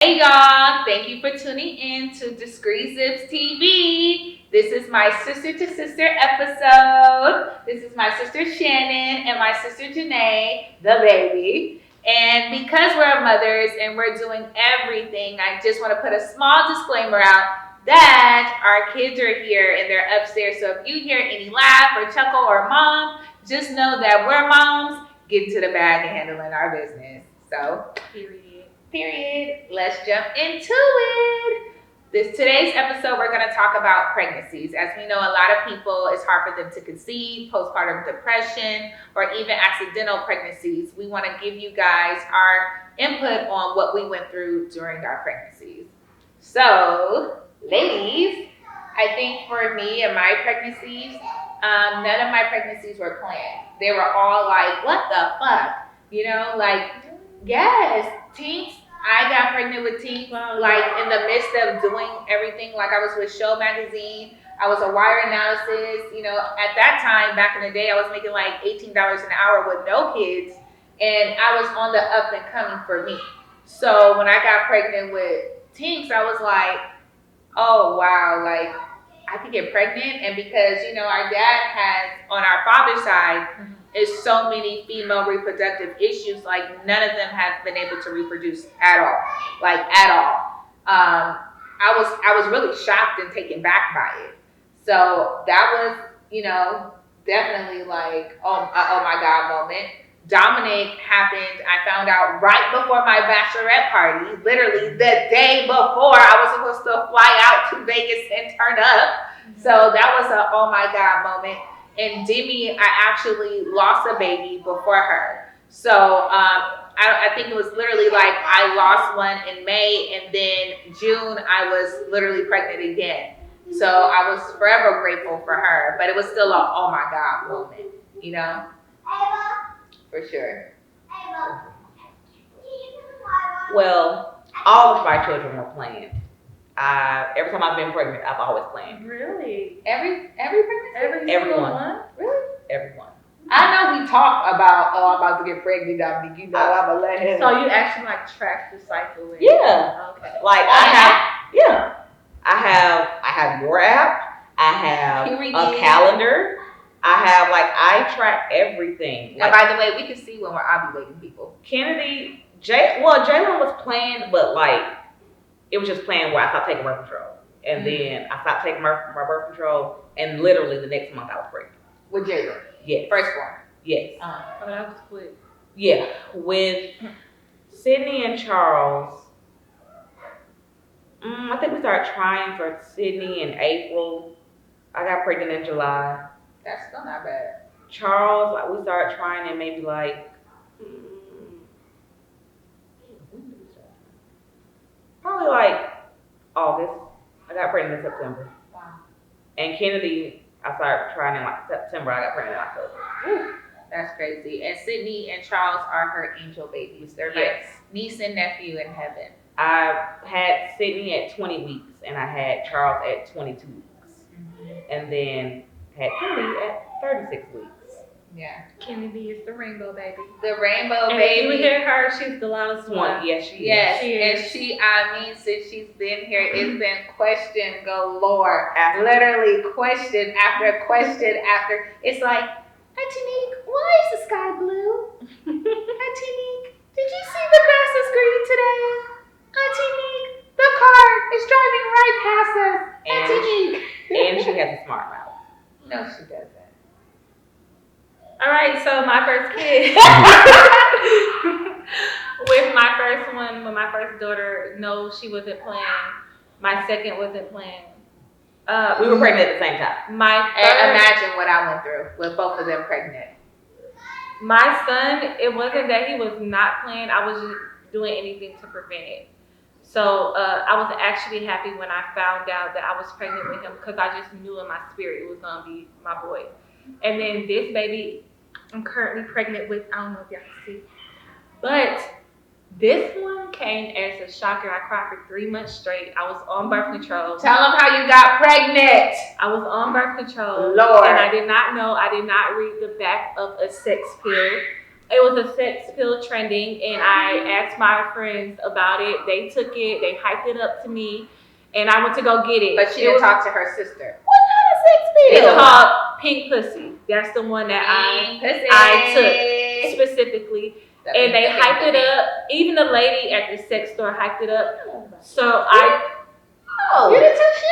Hey y'all, thank you for tuning in to Discreezips TV. This is my sister to sister episode. This is my sister Shannon and my sister Janae, the baby. And because we're mothers and we're doing everything, I just want to put a small disclaimer out that our kids are here and they're upstairs. So if you hear any laugh or chuckle or mom, just know that we're moms getting to the bag and handling our business. So, period. Let's jump into it. Today's episode, we're going to talk about pregnancies. As we know, a lot of people, it's hard for them to conceive, postpartum depression, or even accidental pregnancies. We want to give you guys our input on what we went through during our pregnancies. So, ladies, I think for me and my pregnancies, none of my pregnancies were planned. They were all like, what the fuck? You know, like, yes, Tinks. I got pregnant with Tinks, like in the midst of doing everything. Like I was with Show Magazine. I was a wire analysis. You know, at that time, back in the day, I was making like $18 an hour with no kids. And I was on the up and coming for me. So when I got pregnant with Tinks, I was like, oh, wow, like I could get pregnant. And because, you know, our dad has, on our father's side, is so many female reproductive issues, like none of them have been able to reproduce at all, like at all. I was really shocked and taken back by it. So that was, you know, definitely like, oh my God moment. Dominic happened, I found out right before my bachelorette party, literally the day before I was supposed to fly out to Vegas and turn up. So that was a oh my God moment. And Demi, I actually lost a baby before her. So I think it was literally like I lost one in May, and then June I was literally pregnant again. So I was forever grateful for her, but it was still a oh my God moment, you know? For sure. Well, all of my children were planned. Every time I've been pregnant, I've always planned. Really? Every pregnancy? Everyone. One? Really? Everyone. I know we talk about, oh, I'm about to get pregnant, Dominique. You know, I'm going to let him. So you actually like track the cycle? Yeah. Okay. Like I have your app. I have a calendar. I track everything. Like, and by the way, we can see when we're ovulating, people. Kennedy, Jalen was planned, but like it was just planned where I stopped taking birth control, and then I stopped taking my birth control, and literally the next month I was pregnant with Jalen. Yes. Firstborn. Yes. Oh, that was quick. Yeah, with Sydney and Charles. I think we started trying for Sydney in April. I got pregnant in July. That's still not bad. Charles, like, we started trying in maybe like probably like August. I got pregnant in September. Wow. And Kennedy, I started trying in like September. I got pregnant in October. Whew. That's crazy. And Sydney and Charles are her angel babies. They're my niece and nephew in heaven. I had Sydney at 20 weeks, and I had Charles at 22 weeks. And then had Kennedy at 36 weeks. Yeah. Kennedy is the rainbow baby. The rainbow and baby. If you hear her, she's the loudest one. Yes, she is. Yes, and she, I mean, since she's been here, it's been question galore. Literally question after question after. It's like, Antonique, why is the sky blue? Antonique, did you see the grass is green today? Antonique, the car is driving right past us. Antonique. And she has a smart mouth. No, she doesn't. All right, so my first kid. With my first one, with my first daughter, no, she wasn't planned. My second wasn't planned. We were pregnant at the same time. Imagine what I went through with both of them pregnant. My son, it wasn't that he was not planned. I was just doing anything to prevent it. So I was actually happy when I found out that I was pregnant with him because I just knew in my spirit it was going to be my boy. And then this baby, I'm currently pregnant with, I don't know if y'all can see, but this one came as a shocker. I cried for 3 months straight. I was on birth control. Tell them how you got pregnant. I was on birth control. Lord. And I did not know. I did not read the back of a sex pill. it was a sex pill trending, and I asked my friends about it. They took it, they hyped it up to me, and I went to go get it. But she didn't talk to her sister. What kind of sex It's pill? called Pink Pussy. That's the one that I took specifically. And they hyped it up. Even the lady at the sex store hyped it up. So Oh, you didn't touch shit?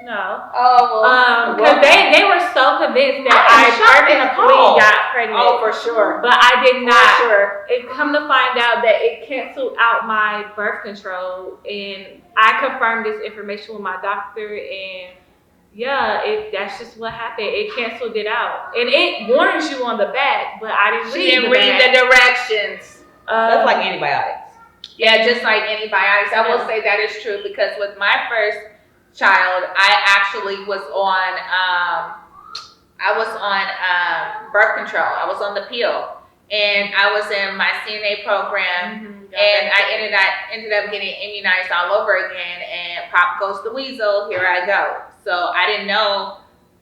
no. Oh, because they were so convinced that I permanently got pregnant. Oh, for sure. But I did not. For sure. It come to find out that it canceled out my birth control, and I confirmed this information with my doctor, and yeah, that's just what happened. It canceled it out, and it warns you on the back, but I didn't read the directions. That's like antibiotics. Yeah, just like antibiotics. I will say that is true because with my first child, I actually was on birth control. I was on the pill, and I was in my CNA program, and I ended up getting immunized all over again. And pop goes the weasel. Here I go. So I didn't know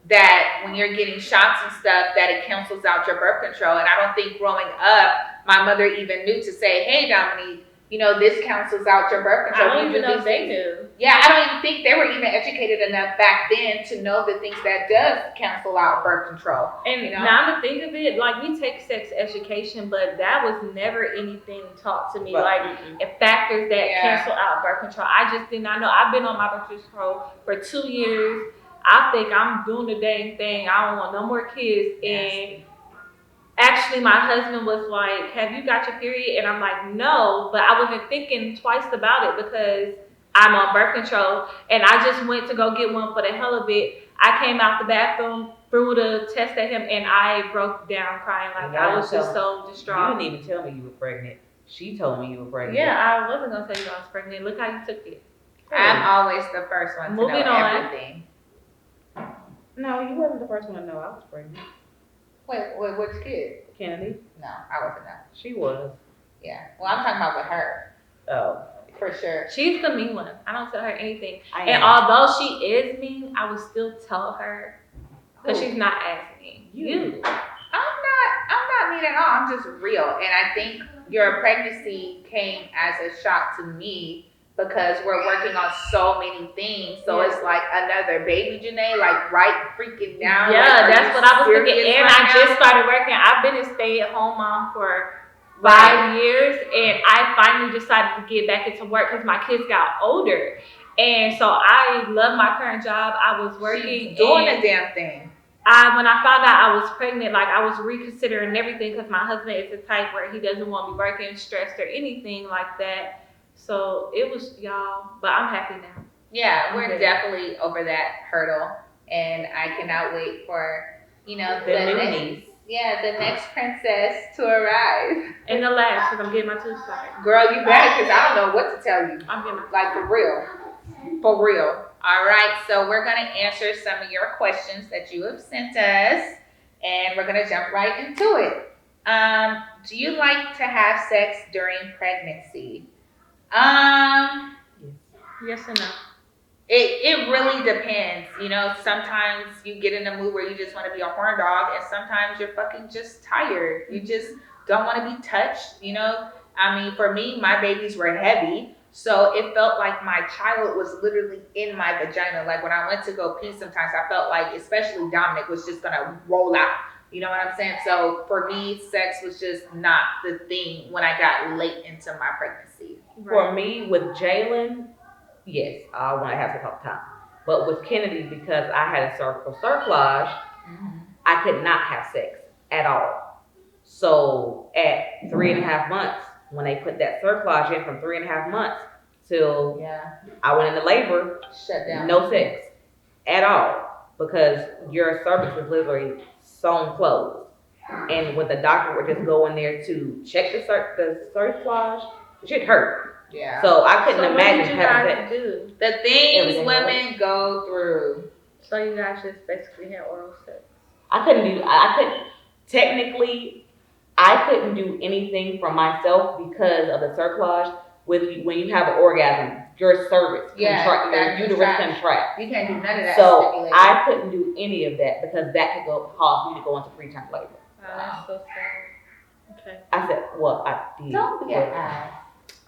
that when you're getting shots and stuff, that it cancels out your birth control. And I don't think growing up, my mother even knew to say, "Hey, Dominique, you know, this cancels out your birth control." I don't even know if they knew. Yeah, I don't even think they were even educated enough back then to know the things that does cancel out birth control. And now to think of it, like we take sex education, but that was never anything taught to me. Factors that cancel out birth control. I just did not know. I've been on my birth control for 2 years. I think I'm doing the dang thing. I don't want no more kids. And actually, my husband was like, "Have you got your period?" And I'm like, "No," but I wasn't thinking twice about it because I'm on birth control, and I just went to go get one for the hell of it. I came out the bathroom, threw the test at him, and I broke down crying. I was just so distraught. You didn't even tell me you were pregnant. She told me you were pregnant. Yeah, I wasn't gonna tell you I was pregnant. Look how you took it. I'm always the first one to know everything. No, you wasn't the first one to know I was pregnant. Wait, which kid? Kennedy? No, I wasn't that. She was. Yeah. Well, I'm talking about with her. Oh. For sure. She's the mean one. I don't tell her anything. And although she is mean, I would still tell her because she's not as mean. You. I'm not mean at all. I'm just real. And I think your pregnancy came as a shock to me because we're working on so many things. So it's like another baby, Janae, like right freaking now. Yeah, that's what I was thinking. And I just started working. I've been a stay-at-home mom for 5 years, and I finally decided to get back into work because my kids got older. And so I love my current job. I was working. She's doing a damn thing. When I found out I was pregnant, like I was reconsidering everything because my husband is the type where he doesn't want me working, stressed, or anything like that. So it was y'all, but I'm happy now. Yeah, we're definitely over that hurdle, and I cannot wait for the next princess to arrive. And the last, because I'm getting my tooth started. Girl, you better, because I don't know what to tell you. I'm getting like for real. For real. All right, so we're going to answer some of your questions that you have sent us, and we're going to jump right into it. Do you like to have sex during pregnancy? Yes and no. It really depends. Sometimes you get in a mood where you just want to be a horn dog, and sometimes you're fucking just tired. You just don't want to be touched, I mean, for me, my babies were heavy, so it felt like my child was literally in my vagina. Like when I went to go pee sometimes, I felt like, especially Dominic, was just gonna roll out. You know what I'm saying? So for me, sex was just not the thing when I got late into my pregnancy. Right. For me, with Jalen, yes, I want to have sex all the time. But with Kennedy, because I had a cervical cerclage, I could not have sex at all. So at 3.5 months, when they put that cerclage in from 3.5 months till I went into labor, shut down. No sex at all because your cervix is literally sewn closed. And when the doctor would just go in there to check the cerclage, it should hurt. Yeah. So I couldn't imagine what did you having guys do? The things women go through. So you guys just basically had oral sex. Technically, I couldn't do anything for myself because of the cerclage. When you have an orgasm, your cervix contract, your uterus contract. You can't do none of that. So I couldn't do any of that because that could cause me to go into preterm labor. Oh, that's so sad. Okay. I said, well, I did. Don't be an but- ass.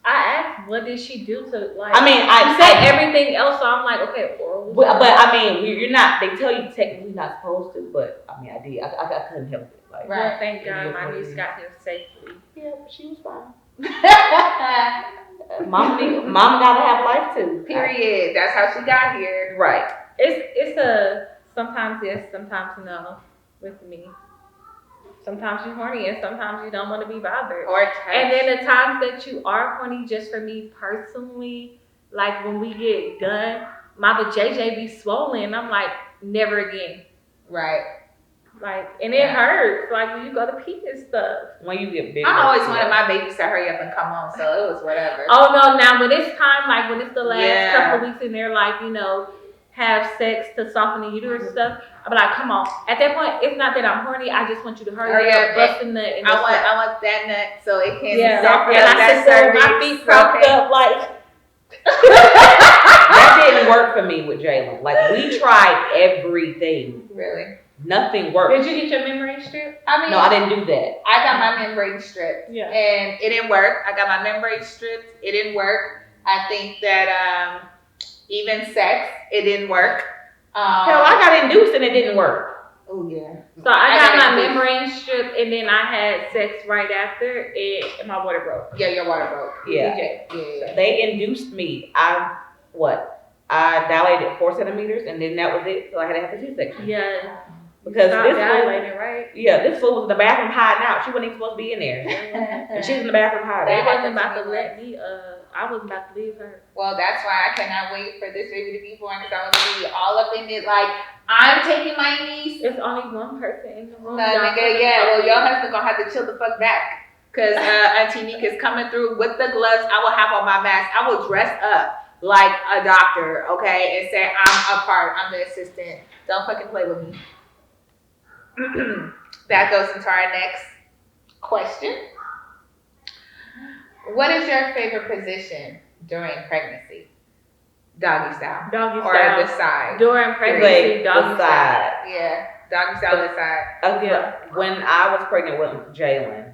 I asked, what did she do to like? I mean, you said everything else, so I'm like, okay, oral. But I mean, you're not. They tell you technically not supposed to, but I mean, I did. I couldn't help it. Like, Well, thank it God is my what it niece is. got here safely. Yeah, but she was fine. Mama gotta have life too. Period. That's how she got here. Right. It's a sometimes yes, sometimes no with me. Sometimes you're horny and sometimes you don't want to be bothered. Or touch. And then the times that you are horny, just for me personally, like when we get done, my vajayjay be swollen. I'm like, never again. Right. Like, and it hurts. Like when you go to pee and stuff. When you get big. I always wanted my babies to hurry up and come on, so it was whatever. Oh no! Now when it's time, like when it's the last Yeah. couple of weeks, and they're like, have sex to soften the uterus and stuff. I'm like, come on. At that point, it's not that I'm horny. I just want you to hurry up, bust the nut. And I want that nut so it can Yeah. soften And up I that sit there with my cervix. feet propped Okay. up, like. That didn't work for me with Jalen. Like we tried everything. Really? Nothing worked. Did you get your membrane strip? I mean, No, I didn't do that. I got my membrane stripped. Yeah. And it didn't work. I got my membrane stripped. It didn't work. I think that even sex, it didn't work. Hell, I got induced and it didn't work. Oh yeah. So I got got my it. membrane strip, and then I had sex right after it, and my water broke. Yeah, your water broke. Yeah. Yeah. They induced me. I dilated 4 centimeters and then that was it. So I had to have a C-section. Yeah. Because Stop this dilating, fool, right? this fool was in the bathroom hiding out. She wasn't even supposed to be in there. And she was in the bathroom hiding They out. wasn't about to let me. I wasn't about to leave her. Well, that's why I cannot wait for this baby to be born because I want to be all up in it. Like I'm taking my niece. It's only one person in the room. No, nigga, yeah. Well, your husband gonna have to chill the fuck back because Auntie Nika's coming through with the gloves. I will have on my mask. I will dress up like a doctor, okay, and say I'm a part. I'm the assistant. Don't fucking play with me. That goes into our next question. What is your favorite position during pregnancy? Doggy style. Doggy Or style. the side. During pregnancy, Like, doggy the style. side. Yeah. Doggy style the side. Yeah. When I was pregnant with Jalen,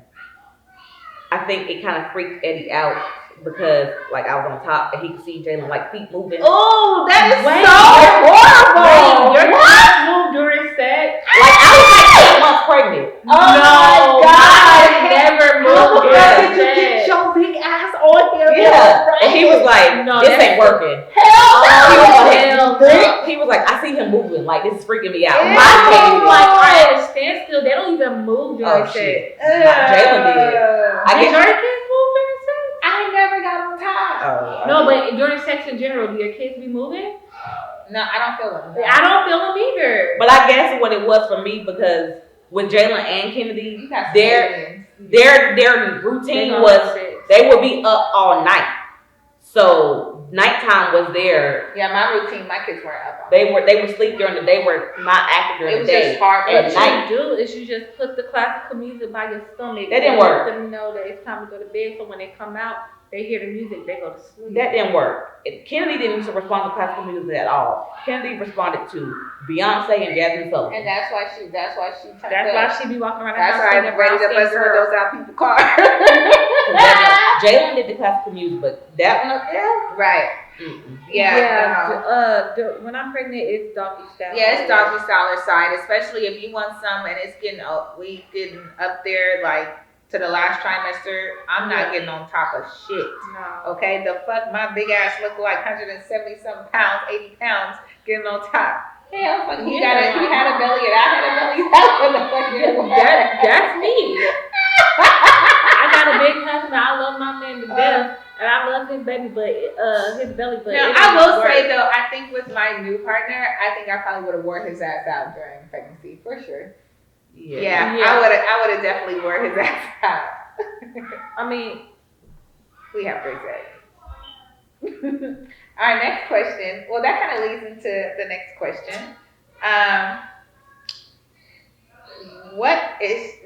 I think it kind of freaked Eddie out because like I was on top and he could see Jalen like feet moving. Oh, that is Wait, so horrible. Your kids move during sex? Like I was like 8 months pregnant. Oh my God. I never moved during How did you sex. get your big ass on here? Yeah. And he was like, No, this that's- ain't working. Hell He was no. like, hell no. he was like, I see him moving. Like this is freaking me out. Ew. My kids My like are at a standstill. They don't even move during oh sex. shit. Jalen did. I Did get. your kids move during sex? I never got on top. Oh, No, but during sex in general, do your kids be moving? No, I don't feel them. I don't feel them either. But I guess what it was for me because with Jalen and Kennedy, You got some their aliens. their routine was they would be up all night. So nighttime was their Yeah, my routine, my kids weren't up on. they were sleep during the day, were not active during It was the day. just hard for At What night. you do is you just put the classical music by your stomach. That didn't and work. Let them know that it's time to go to bed. So when they come out, they hear the music, they go to sleep. That didn't work. Kennedy didn't respond to classical music at all. Kennedy responded to Beyonce and Jasmine Sullivan. And that's why she turned That's up. why she be walking around the That's house why singing I'm ready to brown bust skin some of girl. those out people's car. Jalen did the classical music, but that one up there, Right. mm-mm. Yeah. When I'm pregnant, it's doggy style. Yeah, it's doggy style side, especially if you want some and it's getting we getting up there like to the last trimester. I'm not getting on top of shit. No. Okay, the fuck my big ass look like 170 something pounds, 80 pounds getting on top. Hell, fuck, he had a belly and I had a belly. That's me. I got a big husband. I love my man to death, and I love his baby, but his belly button. Now, it I will doesn't say work. though, I think with my new partner, I think I probably would have wore his ass out during pregnancy for sure. Yeah, Yeah. I would have definitely wore his ass out. I mean, We have great sex. All right, next question. Well, that kind of leads into the next question.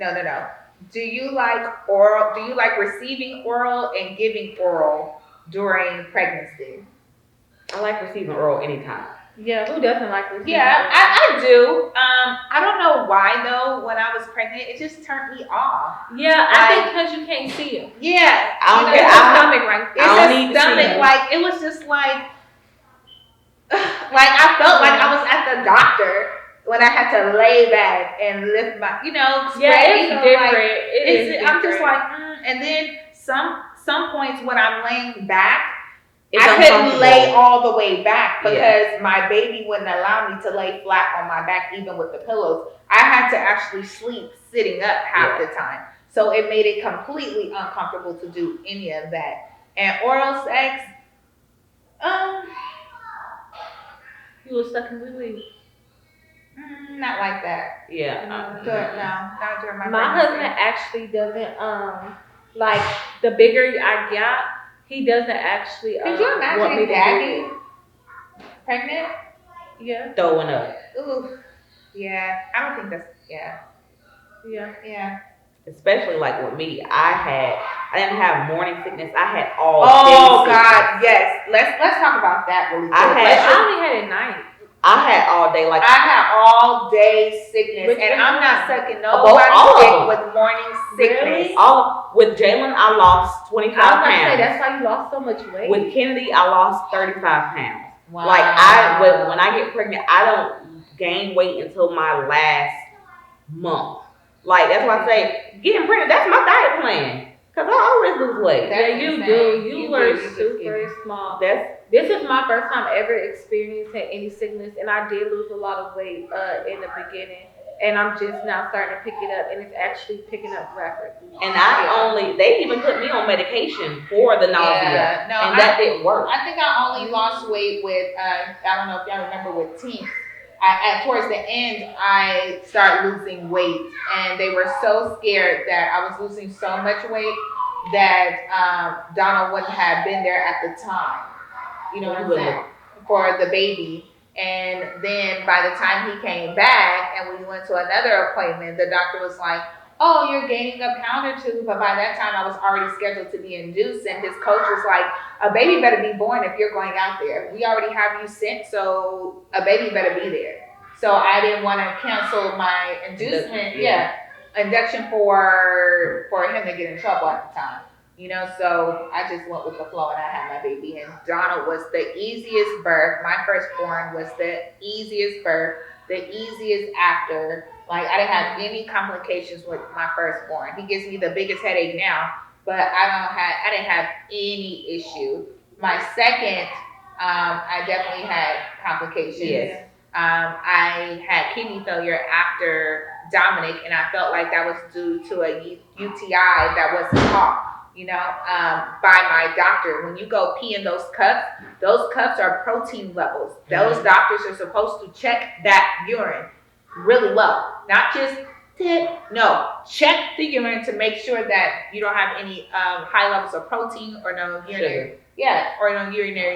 No. Do you like oral? Do you like receiving oral and giving oral during pregnancy? I like receiving oral anytime. Yeah, who doesn't like this? Yeah, I do. I don't know why though. When I was pregnant, it just turned me off. Yeah, I think because you can't see him. Yeah, I don't It's care. a stomach right it's I don't a need to see stomach. him. Like it was just like I felt like I was at the doctor when I had to lay back and lift my, Yeah, spread it's eagle, different. like, It is I'm just different. like, and then some points when I'm laying back, It's I couldn't uncomfortable. lay all the way back because Yeah. my baby wouldn't allow me to lay flat on my back even with the pillows. I had to actually sleep sitting up half the time. So it made it completely uncomfortable to do any of that. And oral sex, You was stuck in wee. not like that. Yeah. No, not during my My pregnancy. husband actually doesn't like the bigger I got, he doesn't actually Could you want me imagine to daddy do pregnant? it. Yeah. Throwing up. Ooh, yeah. I don't think that's Yeah. yeah. Especially like with me, I didn't have morning sickness. I had all Oh day God, yes. Let's talk about that really quick. I only had it at night. I had all day. Like I had all day sickness, Which and one? I'm not sucking All nobody dick of them. with morning sickness. Really? With Jalen, I lost 25 I was gonna say pounds. that's why you lost so much weight. With Kennedy, I lost 35 pounds. Wow. Like when I get pregnant, I don't gain weight until my last month. Like that's why I say getting pregnant. That's my diet plan. Cause I always lose weight. That's Yeah, you insane. do. You were do. You super small. This This is my first time ever experiencing any sickness, and I did lose a lot of weight in the beginning, and I'm just now starting to pick it up, and it's actually picking up rapidly. and they even put me on medication for the nausea, Yeah, no, and that didn't work. I think I only lost weight with I don't know if y'all remember with teens. Towards the end, I started losing weight, and they were so scared that I was losing so much weight that Donald wouldn't have been there at the time. You know what I'm saying? For the baby. And then by the time he came back and we went to another appointment, the doctor was like, oh, you're gaining a pound or two. But by that time, I was already scheduled to be induced. And his coach was like, a baby better be born if you're going out there. We already have you sent, so a baby better be there. So I didn't want to cancel my inducement, induction for him to get in trouble at the time. So I just went with the flow and I had my baby. And Donald was the easiest birth. My firstborn was the easiest birth, the easiest after. Like I didn't have any complications with my firstborn. He gives me the biggest headache now, but I didn't have any issue. My second, I definitely had complications. Yes. I had kidney failure after Dominic, and I felt like that was due to a UTI that wasn't caught. By my doctor. When you go pee in those cups are protein levels. Those doctors are supposed to check that urine really well. Not just check the urine to make sure that you don't have any high levels of protein or no urinary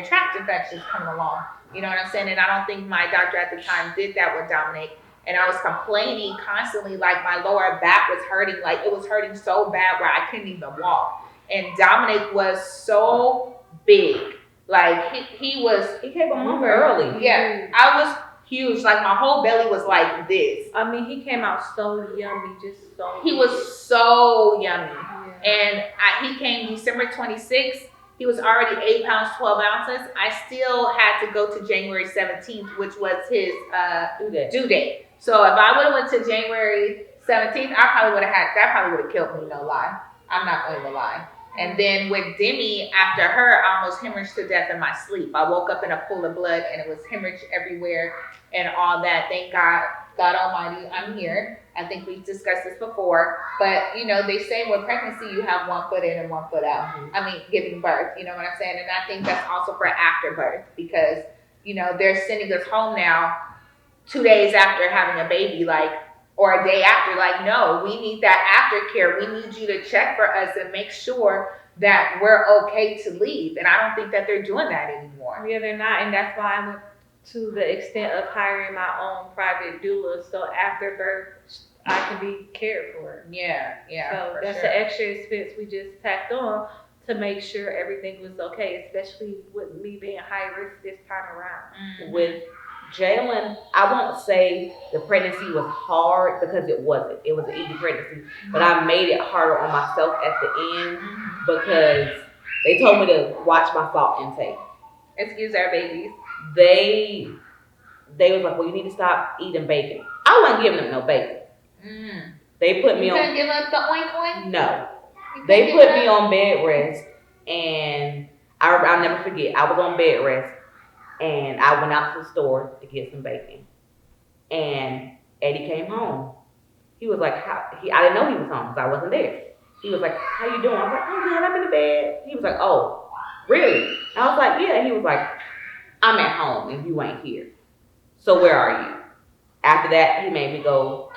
tract infections coming along. You know what I'm saying? And I don't think my doctor at the time did that with Dominic. And I was complaining constantly, like my lower back was hurting, like it was hurting so bad where I couldn't even walk. And Dominic was so big, like he came a month early. Yeah, I was huge, like my whole belly was like this. I mean, he came out so yummy, just so. He was so yummy, yeah. And he came December 26th. He was already 8 pounds 12 ounces. I still had to go to January 17th, which was his due date. So if I would have went to January 17th, that probably would have killed me, no lie. I'm not going to lie. And then with Demi, after her, I almost hemorrhaged to death in my sleep. I woke up in a pool of blood and it was hemorrhage everywhere and all that. Thank God Almighty, I'm here. I think we've discussed this before. But, they say with pregnancy, you have 1 foot in and 1 foot out. Mm-hmm. I mean, giving birth, you know what I'm saying? And I think that's also for after birth because, they're sending us home now 2 days after having a baby, or a day after, no, we need that aftercare. We need you to check for us and make sure that we're okay to leave. And I don't think that they're doing that anymore. Yeah, they're not. And that's why I went to the extent of hiring my own private doula. So after birth, I can be cared for. Yeah. So that's the extra expense we just tacked on to make sure everything was okay, especially with me being high risk this time around. Mm-hmm. Jalen, I won't say the pregnancy was hard because it wasn't. It was an easy pregnancy, but I made it harder on myself at the end because they told me to watch my salt intake. Excuse our babies. They was like, well, you need to stop eating bacon. I wasn't giving them no bacon. They put me You on. couldn't give up the oink oink? No. They put me on bed rest, and I'll never forget. I was on bed rest, and I went out to the store to get some bacon. And Eddie came home. He was like, I didn't know he was home because I wasn't there. He was like, how you doing? I was like, oh, good, I'm in the bed. He was like, oh, really? I was like, yeah. He was like, I'm at home and you ain't here. So where are you? After that, he made me go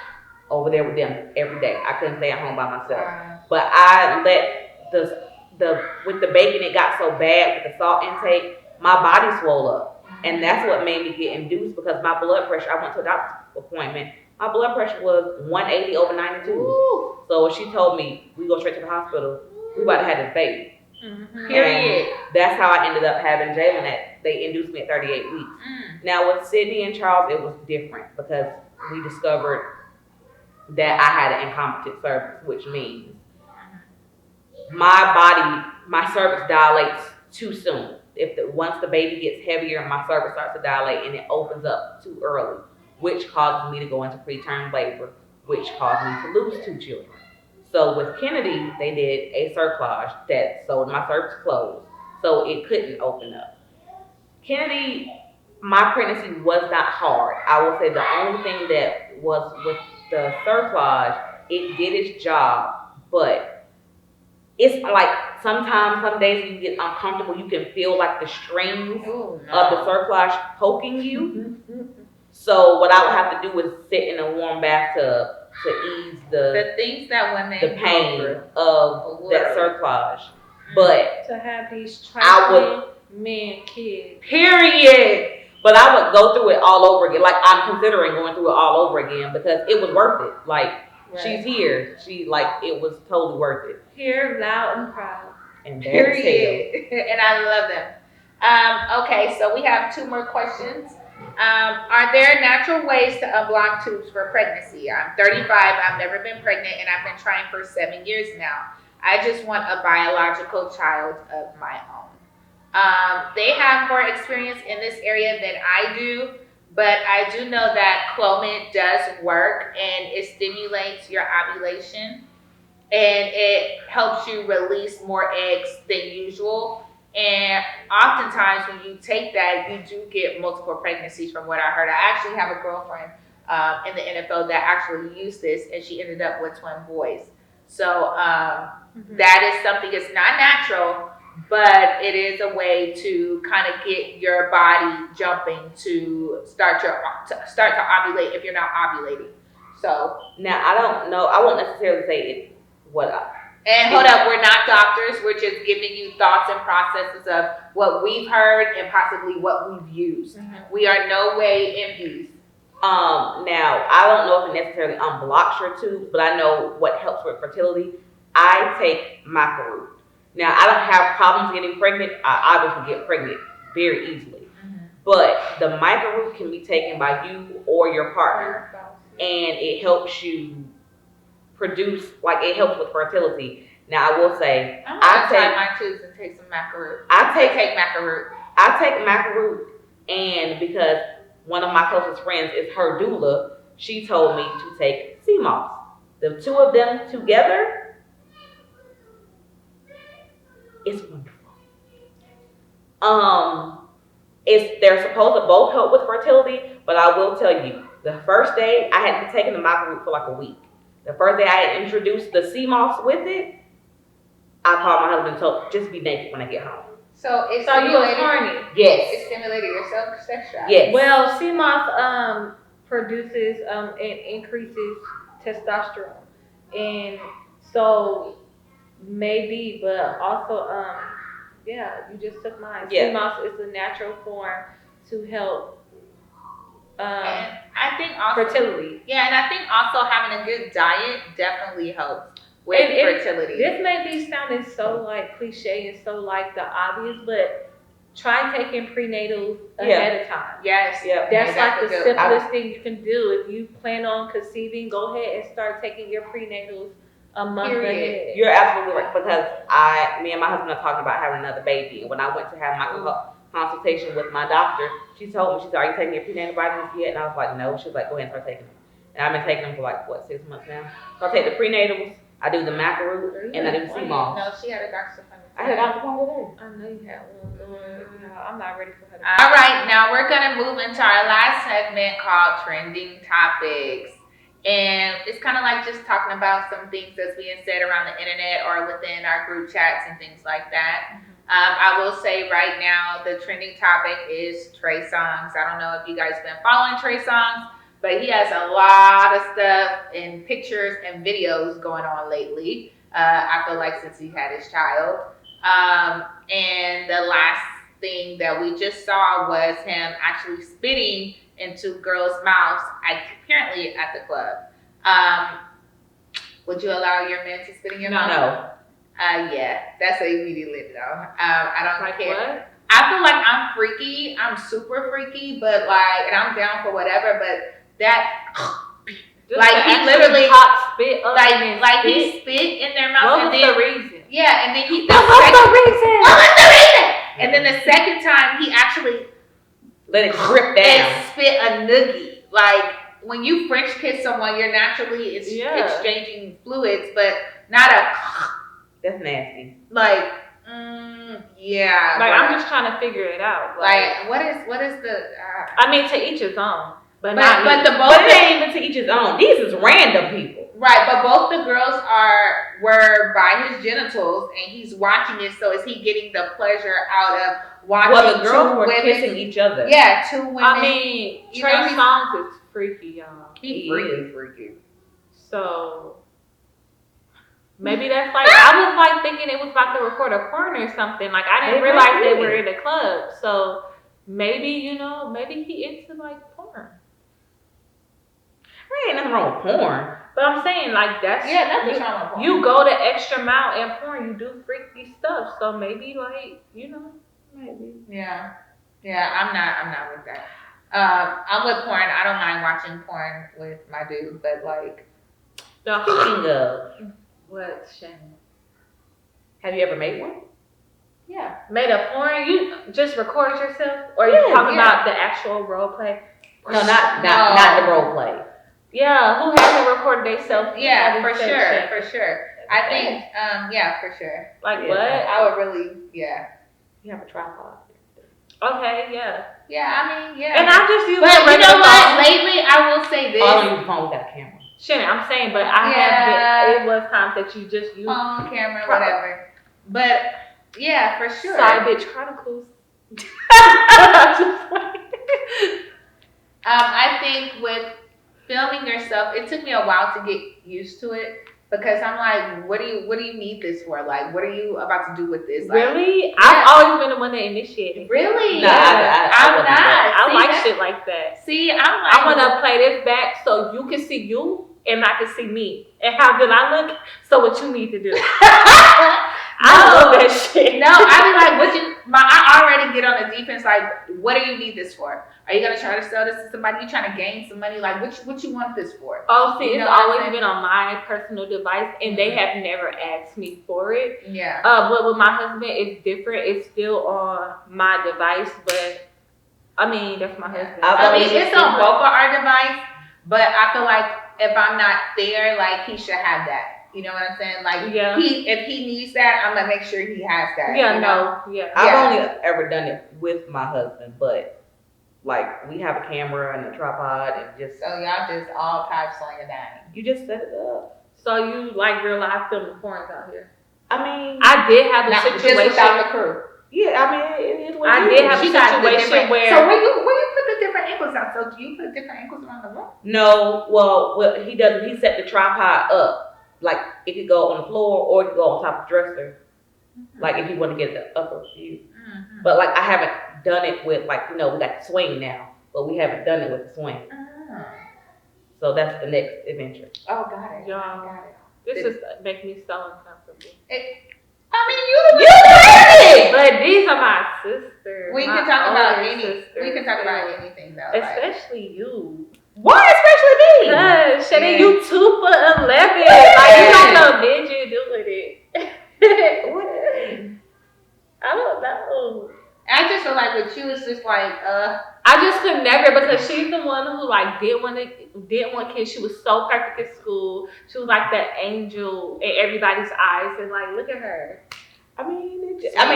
over there with them every day. I couldn't stay at home by myself. But I let with the bacon, it got so bad with the salt intake, my body swelled up. And that's what made me get induced because my blood pressure, I went to a doctor's appointment, my blood pressure was 180 over 92. Ooh. So when she told me we go straight to the hospital, we about to have this baby. Period. And that's how I ended up having Jalen. They induced me at 38 weeks. Now with Sydney and Charles, it was different because we discovered that I had an incompetent cervix, which means my cervix dilates too soon. Once the baby gets heavier, my cervix starts to dilate and it opens up too early, which causes me to go into preterm labor, which caused me to lose 2 children. So with Kennedy, they did a cerclage that sewed my cervix closed, so it couldn't open up. Kennedy, my pregnancy was not hard. I will say the only thing that was with the cerclage, it did its job, but it's like sometimes, some days you get uncomfortable, you can feel like the strings of the cerclage poking you. So what I would have to do is sit in a warm bathtub to ease the things that women the pain of that cerclage. But to have these trifling men kids. Period. But I would go through it all over again. Like I'm considering going through it all over again because it was worth it. Like she's here. It was totally worth it. Here, loud and proud. And period. And I love them. Okay, so we have 2 more questions. Are there natural ways to unblock tubes for pregnancy? I'm 35, I've never been pregnant, and I've been trying for 7 years now. I just want a biological child of my own. They have more experience in this area than I do, but I do know that Clomid does work and it stimulates your ovulation and it helps you release more eggs than usual. And oftentimes when you take that, you do get multiple pregnancies from what I heard. I actually have a girlfriend in the NFL that actually used this and she ended up with twin boys. So that is something, it's not natural, but it is a way to kind of get your body jumping to start to ovulate if you're not ovulating. So now I don't know, I won't necessarily say hold up, we're not doctors, we're just giving you thoughts and processes of what we've heard and possibly what we've used. We are no way MDs. Now I don't know if it necessarily unblocks your tubes, but I know what helps with fertility. I take macaroon. Now I don't have problems getting pregnant. I obviously get pregnant very easily. But the microroot can be taken by you or your partner, and it helps you produce, it helps with fertility. Now I will say, I take my tubes and take some macaroon. I take macaroon. I take macaroon, and because one of my closest friends is her doula, she told me to take sea moss. The 2 of them together, it's wonderful. They're supposed to both help with fertility, but I will tell you, the first day I hadn't taken the macaroon for like a week. The first day I had introduced the sea moss with it, I called my husband and told just be naked when I get home. So you was horny? Yes. It stimulated your sex drive. Yes. Well, sea moss produces and increases testosterone, and so maybe, but also you just took mine. Yeah. Sea moss is a natural form to help and I think also fertility. Yeah, and I think also having a good diet definitely helps with fertility. This may be sounding so cliche and so the obvious, but try taking prenatals ahead of time. Yes. Yeah. That's like the good. simplest thing you can do. If you plan on conceiving, go ahead and start taking your prenatals a month ahead. You're absolutely right, because me and my husband are talking about having another baby, and when I went to have my consultation with my doctor, she told me, she said, "Are you taking your prenatal vitamins yet?" And I was like, "No." She was like, "Go ahead and start taking them." And I've been taking them for like 6 months now. So I take the prenatals, I do the macaroon, and I do the sea moss. No, she had a doctor's appointment. I had a doctor's appointment today. I know you had one. Lord. No, I'm not ready for her. All right, now we're gonna move into our last segment called Trending Topics. And it's kind of like just talking about some things that's being said around the internet or within our group chats and things like that. I will say right now the trending topic is Trey Songz. I don't know if you guys been following Trey Songz, but he has a lot of stuff and pictures and videos going on lately. I feel like since he had his child. And the last thing that we just saw was him actually spitting into girls' mouths, apparently at the club. Would you allow your man to spit in your mouth? No. Yeah, that's an immediate no. I don't care. What? I feel like I'm freaky. I'm super freaky, but like, and I'm down for whatever. But that, Just like, to he actually literally, pop spit up and then like spit? he spit in their mouth, What and was then the reason? yeah, and then he. What was the reason? What was the reason? And then the second time, he actually Let it drip down. and spit a noogie. Like when you French kiss someone, you're naturally exchanging fluids, but not a That's nasty. like. Yeah. Like, but, I'm just trying to figure it out. like what is the? I mean, to each his own, but But not me. the both But it ain't even to each his own. These is random people. right, but both the girls were by his genitals, and he's watching it. So is he getting the pleasure out of watching? Well, the girls two were women, kissing each other. Yeah, two women. I mean, you Trey know, he's- Songz is freaky, y'all. he is. freaky. So maybe that's like, I was like thinking it was about to record a porn or something. Like, I didn't They realize might they be. were in a club. So maybe, maybe he into like porn. There ain't nothing wrong with porn. But I'm saying, like, that's nothing's wrong with porn. you go the extra mile in porn, you do freaky stuff. So maybe, like, Maybe. Yeah, I'm not with that. I'm with porn. I don't mind watching porn with my dude, but like, Speaking of, what, Shannon? have you ever made one? yeah. Made a porn? You just record yourself? Or you Yeah, talking yeah. about the actual role play? No, not the role play. Yeah, who hasn't recorded themselves? Yeah, for sure. I think, yeah, for sure. Like, Yeah. what? I would really, yeah. You have a tripod. Okay, yeah. Yeah, I mean, yeah. And I just use but my you regular know what? phone. Lately, I will say this. All on your phone, we got a camera. Shannon, I'm saying, but I Yeah. have been, it was times that you just use Phone, camera, whatever. But, yeah, for sure. Side Bitch Chronicles. I think with filming yourself, it took me a while to get used to it. Because I'm like, what do you need this for? Like, what are you about to do with this? Like, Really? yeah. I've always been the one that initiated. Really? Nah, I'm wasn't not. that. I See, like that- shit like that. See, I'm like, I want to play this back so you can see you and I can see me. And how good I look, so what you need to do. I love that shit. No, I be like, I already get on the defense. Like, what do you need this for? Are you gonna try to sell this to somebody? You trying to gain some money? Like, what you want this for? Oh, see, You it's know what I'm always saying? been on my personal device, and they have never asked me for it. Yeah. But with my husband, it's different. It's still on my device, but I mean, that's my husband. I mean, it's on both of our device, but I feel like if I'm not there, like he should have that. You know what I'm saying? Like, Yeah. if he needs that, I'm gonna make sure he has that. Yeah, you know? no, yeah. I've Yeah. only ever done it with my husband, but like we have a camera and a tripod and just So y'all just all types on your dime. you just set it up. So you like real life filming porns out here? I mean, I did have a Not just situation. without the crew. yeah, I mean it is what I it did is. have a She got the situation different- where- So where you put the different angles out? So do you put different angles around the room? No, well he doesn't. He set the tripod up. Like it could go on the floor or it could go on top of the dresser. Like if you want to get the upper view. Mm-hmm. But like I haven't done it with like we got the swing now, but we haven't done it with the swing. So that's the next adventure. Oh, got it. Y'all, Got it. this is making me so uncomfortable. I mean, you You said it. But these are my sisters. We my can talk about older any. sisters, We can talk about too. anything though. Like, Especially you. Why especially me? Cause Shannon, Yeah. you 2 for 11. Like you got no midget doing it. What? I don't know. I just feel like with you, it's just like, I just could never because she's the one who like didn't want kids. She was so perfect at school. She was like that angel in everybody's eyes, and like look at her. I mean, Swings I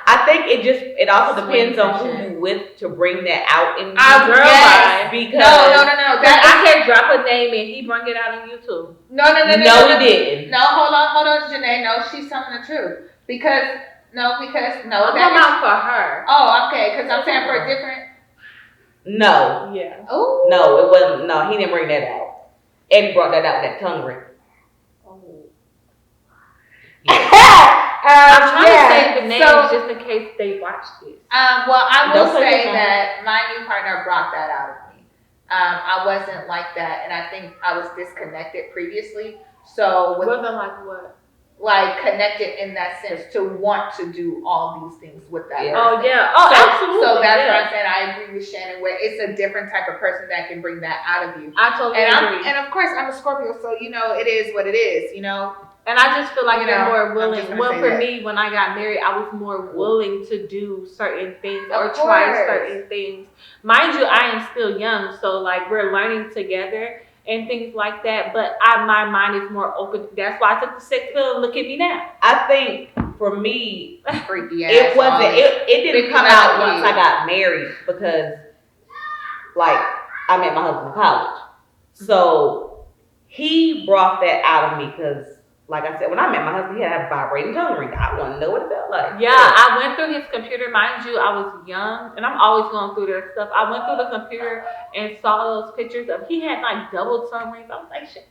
and think it also Swings depends and on who shit. you with to bring that out in you. Girl, yes. bye. Because no. That I can drop a name and he bring it out on YouTube. No, he didn't. No, hold on, Janae. No, she's telling the truth. Because I'm that talking about for her. Oh, okay. Because I'm saying for a different. No, Yeah. Oh. no, it wasn't. No, he didn't bring that out. Eddie brought that out. That tongue ring. Oh. I'm I'm trying to say the names just in case they watched this. Well, I will Don't say say your that my new partner brought that out of me. I wasn't like that, and I think I was disconnected previously. So, Wasn't like what? like connected in that sense to want to do all these things with that Yeah. person. Oh yeah. Oh, So- absolutely. So that's yeah. what I'm saying. I agree with Shannon, where it's a different type of person that can bring that out of you. I totally agree. And of course, I'm a Scorpio, so it is what it is. And I just feel like You they're know, more I'm willing. just gonna Well, say for that. me, when I got married, I was more willing to do certain things Of or try course. certain things. Mind you, I am still young, so like we're learning together and things like that. But my mind is more open. That's why I took the sex pill. And look at me now. I think for me, freaky ass. it wasn't. all It didn't freaky come like out a once kid. I got married because, like, I met my husband in college, so he brought that out of me because, like I said, when I met my husband, he had a vibrating tongue ring. I wanted to know what it felt like. Yeah, I went through his computer. Mind you, I was young, and I'm always going through their stuff. I went through the computer and saw those pictures of he had like double tongue rings. I was like, shit.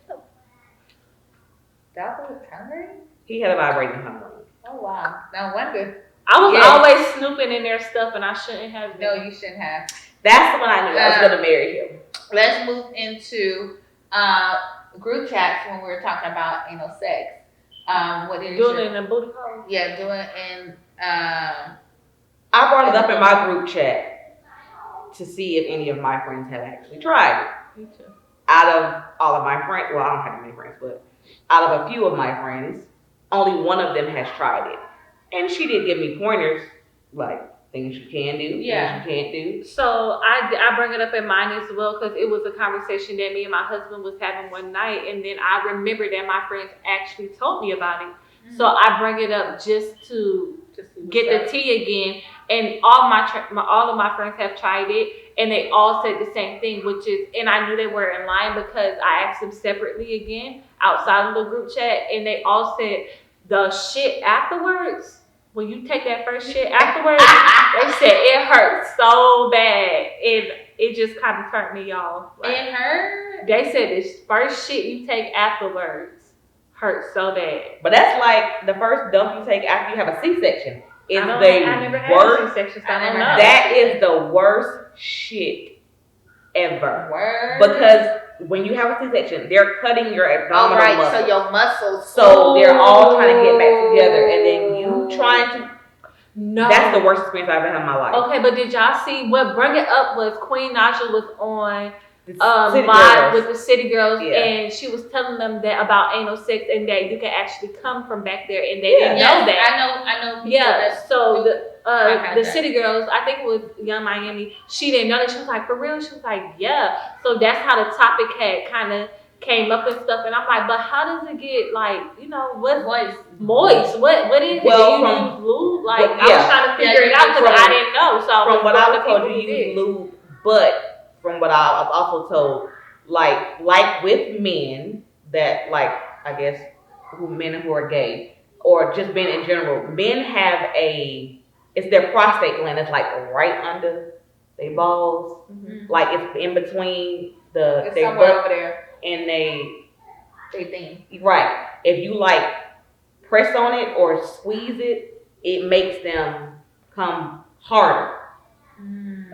Double tongue ring? He had a vibrating tongue ring. Oh wow! No wonder. I was Yes. always snooping in their stuff, and I shouldn't have. No, been. you shouldn't have. That's when I knew I was going to marry him. Let's move into group chats when we were talking about anal sex. What is Doing your, it in a booty hole. Yeah, doing in. I brought it up in my group chat to see if any of my friends have actually tried it. Me too. Out of all of my friends, well, I don't have many friends, but out of a few of my friends, only one of them has tried it. And she did give me pointers, like things you can do, Yeah. things you can't do. So I bring it up in mine as well because it was a conversation that me and my husband was having one night, and then I remember that my friends actually told me about it. So I bring it up just to get the tea again. And all of my friends have tried it, and they all said the same thing, which is, and I knew they were in line because I asked them separately again outside of the group chat, and they all said the shit afterwards. When you take that first shit afterwards, they said it hurts so bad, and it just kind of turned me off. Like, It hurt. they said this first shit you take afterwards hurts so bad. But that's like the first dump you take after you have a C-section. Is I never the had a worst. C-section, so I I don't never know. had That is the worst shit ever. Word. Because when you have a C-section, they're cutting your all abdominal right, muscles. so your muscles. So they're all trying to get back together, and then you trying to. No. That's the worst experience I've ever had in my life. Okay, but did y'all see what brought it up was Queen Naja was on The City live Girls. with the City Girls, Yeah. and she was telling them that about anal sex and that you can actually come from back there, and they Yeah. didn't know that. I know. People Yeah, that so do- the City Girls, I think it was Young Miami, she didn't know that. She was like, for real? She was like, yeah. So that's how the topic had kind of came up and stuff, and I'm like, but how does it get like, what's moist? What is Well, it? Do you from- use lube? Like, well, I was yeah. trying to figure Yeah, it out because from- I didn't know. So I From what I was going told, to you people who use did. lube, but from what I was also told, like with men that I guess men who are gay or just men in general, men have it's their prostate gland. It's like right under their balls, Mhm. like it's in between It's their somewhere butt over there. and they think. right. If you press on it or squeeze it, it makes them come harder.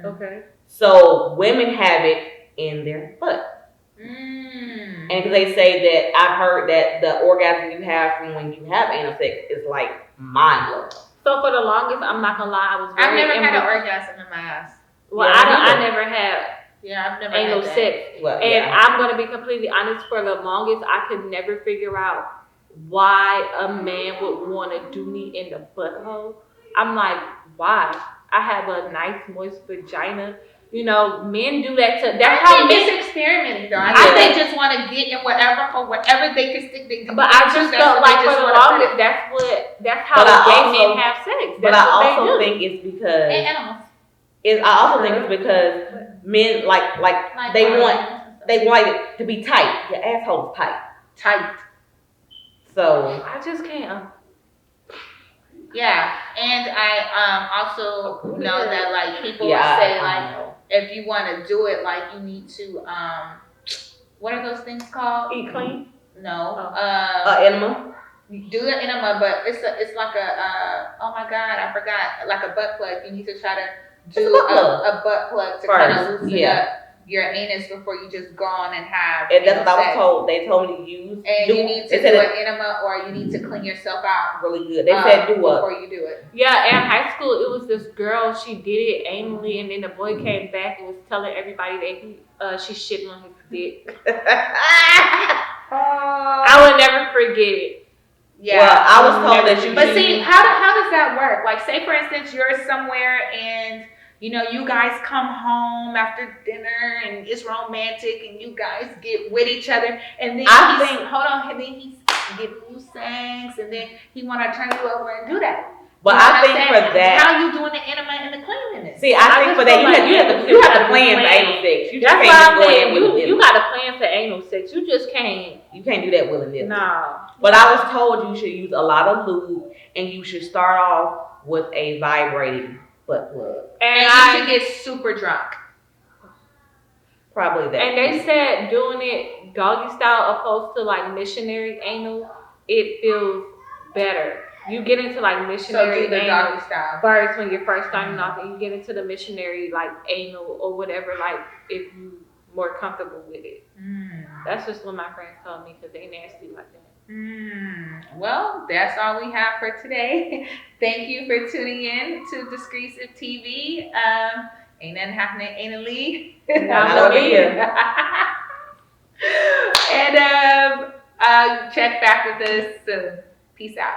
Okay. So women have it in their butt. Mm. And because they say that I've heard that the orgasm you have from when you have anal sex is like mind blowing. So for the longest, I'm not gonna lie, I was I've very never had an orgasm in my ass. Well, Yeah, I me never had Yeah, I've never anal had that. sex. Well, And yeah. I'm gonna be completely honest, for the longest, I could never figure out why a man would want to do me in the butthole. I'm like, why? I have a nice moist vagina. You know, men do that to. That's I how think men. it's experimenting though. I Yeah. think they just want to get in whatever for whatever they can stick. But I just felt like for the longest, that's how But I gay also- men have sex. But That's I what also they do. think it's because and animals. I also think it's because men like they want it to be tight. Your asshole is tight. tight. So I just can't. Yeah, and I also know that like people yeah, say I like know. if you want to do it, like you need to what are those things called? Eat clean. No, Enema. do the enema, but it's like a oh my god, I forgot, like a butt plug. You need to try to do a butt plug to kind of loosen up your anus before you just go on and have. And that's what I was sex. told. They told me to use. And you need to do an enema, or you need to clean yourself out really good. They said do before you do it. Yeah, in high school, it was this girl. She did it anally, and then the boy came back and was telling everybody that she shitting on his dick. I would never forget it. Yeah, well, I was told that you. But see, how does that work? Like, say for instance, you're somewhere and you know you guys come home after dinner and it's romantic and you guys get with each other, and then and then he's giving you sex, and then he want to turn you over and do that. But I think for that, how you doing the enema and the cleanliness? See, I think for that you have to plan for anal sex. You That's can't why just I'm go saying in you got to plan for anal sex. You just can't. You can't do that willy-nilly. No. But I was told you should use a lot of lube, and you should start off with a vibrating butt plug. And you should get super drunk. Probably that. And they said doing it doggy style opposed to like missionary anal, it feels better. You get into like missionary the anal doggy style first when you're first starting off, and you get into the missionary like anal or whatever, like if you more comfortable with it. That's just what my friends told me because they nasty like that. Well, that's all we have for today. Thank you for tuning in to Discreezips TV. Ain't nothing happening anally. Not over here. And check back with us soon. Peace out.